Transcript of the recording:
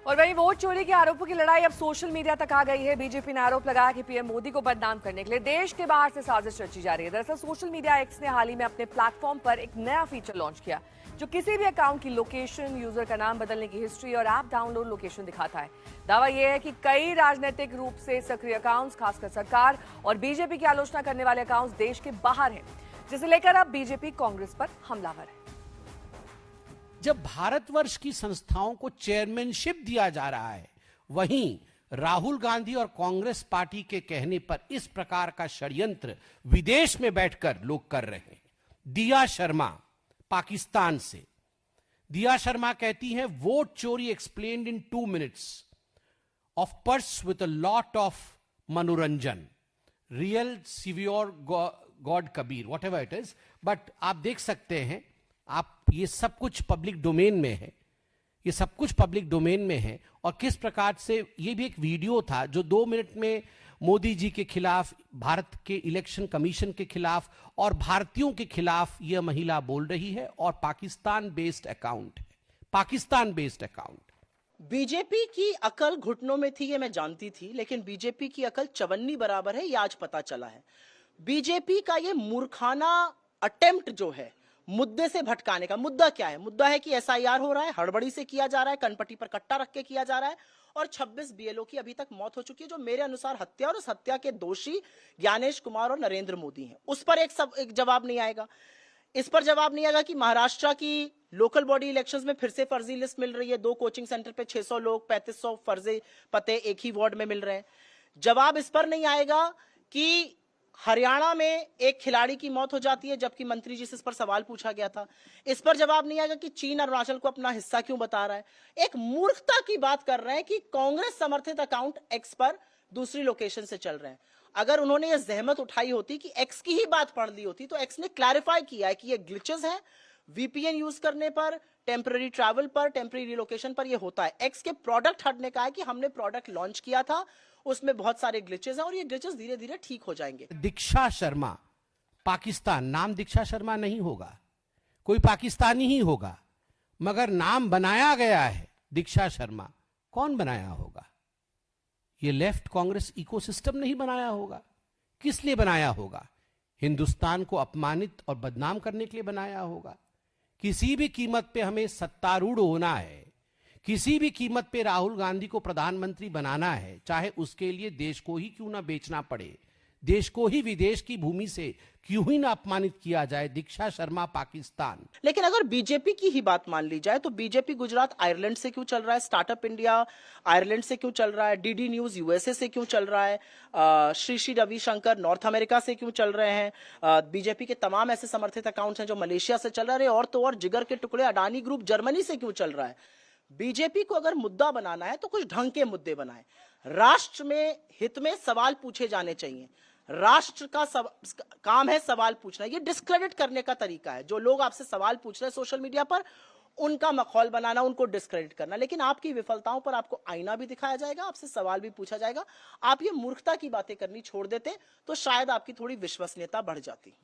और वहीं वोट चोरी के आरोपों की लड़ाई अब सोशल मीडिया तक आ गई है। बीजेपी ने आरोप लगाया कि पीएम मोदी को बदनाम करने के लिए देश के बाहर से साजिश रची जा रही है। दरअसल सोशल मीडिया एक्स ने हाल ही में अपने प्लेटफॉर्म पर एक नया फीचर लॉन्च किया जो किसी भी अकाउंट की लोकेशन, यूजर का नाम बदलने की हिस्ट्री और ऐप डाउनलोड लोकेशन दिखाता है। दावा यह है कि कई राजनीतिक रूप से सक्रिय अकाउंट्स, खासकर सरकार और बीजेपी की आलोचना करने वाले अकाउंट्स देश के बाहर हैं, जिसे लेकर अब बीजेपी कांग्रेस पर हमलावर है। जब भारतवर्ष की संस्थाओं को चेयरमैनशिप दिया जा रहा है, वहीं राहुल गांधी और कांग्रेस पार्टी के कहने पर इस प्रकार का षड्यंत्र विदेश में बैठकर लोग कर रहे हैं। दिया शर्मा पाकिस्तान से, दिया शर्मा कहती हैं वोट चोरी explained in 2 minutes of purse with a lot of मनोरंजन, real severe god Kabir, whatever it is. But आप देख सकते हैं, आप ये सब कुछ पब्लिक डोमेन में है, ये सब कुछ पब्लिक डोमेन में है। और किस प्रकार से ये भी एक वीडियो था जो 2 मिनट में मोदी जी के खिलाफ, भारत के इलेक्शन कमीशन के खिलाफ और भारतीयों के खिलाफ यह महिला बोल रही है, और पाकिस्तान बेस्ड अकाउंट है, पाकिस्तान बेस्ड अकाउंट। बीजेपी की अकल घुटनों में थी, ये मैं जानती थी, लेकिन बीजेपी की अकल चवन्नी बराबर है, ये आज पता चला है। बीजेपी का ये मूर्खाना अटेम्प्ट जो है मुद्दे से भटकाने का, मुद्दा क्या है? मुद्दा है कि एसआईआर हो रहा है, हड़बड़ी से किया जा रहा है, कनपट्टी पर कट्टा रख के किया जा रहा है, और 26 बीएलओ की अभी तक मौत हो चुकी है, जो मेरे अनुसार हत्या और उस हत्या के दोषी ज्ञानेश कुमार और नरेंद्र मोदी हैं। उस पर एक जवाब नहीं आएगा। इस पर जवाब नहीं आएगा कि महाराष्ट्र की लोकल बॉडी इलेक्शंस में फिर से फर्जी लिस्ट मिल रही है। 2 कोचिंग सेंटर पे 600 लोग, 3500 फर्जी पते एक ही वार्ड में मिल रहे हैं। जवाब इस पर नहीं आएगा कि हरियाणा में एक खिलाड़ी की मौत हो जाती है, जबकि मंत्री जी से इस पर सवाल पूछा गया था। इस पर जवाब नहीं आएगा कि चीन अरुणाचल को अपना हिस्सा क्यों बता रहा है। एक मूर्खता की बात कर रहे हैं कि कांग्रेस समर्थित अकाउंट एक्स पर दूसरी लोकेशन से चल रहे हैं। अगर उन्होंने यह जहमत उठाई होती कि एक्स की ही बात पढ़ ली होती, तो एक्स ने क्लैरिफाई किया है कि ये ग्लिचेस हैं, वीपीएन यूज करने पर, टेम्पररी ट्रैवल पर, टेम्पररी रिलोकेशन पर यह होता है। एक्स के प्रोडक्ट हटने का है कि हमने प्रोडक्ट लॉन्च किया था, उसमें बहुत सारे ग्लिचेस हैं और ये ग्लिचेस धीरे धीरे ठीक हो जाएंगे। दीक्षा शर्मा पाकिस्तान, नाम दीक्षा शर्मा नहीं होगा, कोई पाकिस्तानी ही होगा, मगर नाम बनाया गया है दीक्षा शर्मा। कौन बनाया होगा? ये लेफ्ट कांग्रेस इकोसिस्टम नहीं बनाया होगा। किस लिए बनाया होगा? हिंदुस्तान को अपमानित और बदनाम करने के लिए बनाया होगा। किसी भी कीमत पे हमें सत्तारूढ़ होना है, किसी भी कीमत पे राहुल गांधी को प्रधानमंत्री बनाना है, चाहे उसके लिए देश को ही क्यों ना बेचना पड़े, देश को ही विदेश की भूमि से क्यों ही ना अपमानित किया जाए। दीक्षा शर्मा पाकिस्तान। लेकिन अगर बीजेपी की ही बात मान ली जाए तो बीजेपी गुजरात आयरलैंड से क्यों चल रहा है, स्टार्टअप इंडिया आयरलैंड से क्यों चल रहा है, डीडी न्यूज यूएसए से क्यों चल रहा है, श्री रविशंकर नॉर्थ अमेरिका से क्यों चल रहे हैं, बीजेपी के तमाम ऐसे समर्थित अकाउंट्स हैं जो मलेशिया से चल रहे हैं, और तो और जिगर के टुकड़े अडानी ग्रुप जर्मनी से क्यों चल रहा है। बीजेपी को अगर मुद्दा बनाना है तो कुछ ढंग के मुद्दे बनाए। राष्ट्र में हित में सवाल पूछे जाने चाहिए। राष्ट्र का काम है सवाल पूछना। ये डिस्क्रेडिट करने का तरीका है। जो लोग आपसे सवाल पूछ रहे हैं सोशल मीडिया पर, उनका मखौल बनाना, उनको डिस्क्रेडिट करना। लेकिन आपकी विफलताओं पर आपको आईना भी दिखाया जाएगा, आपसे सवाल भी पूछा जाएगा। आप ये मूर्खता की बातें करनी छोड़ देते तो शायद आपकी थोड़ी विश्वसनीयता बढ़ जाती।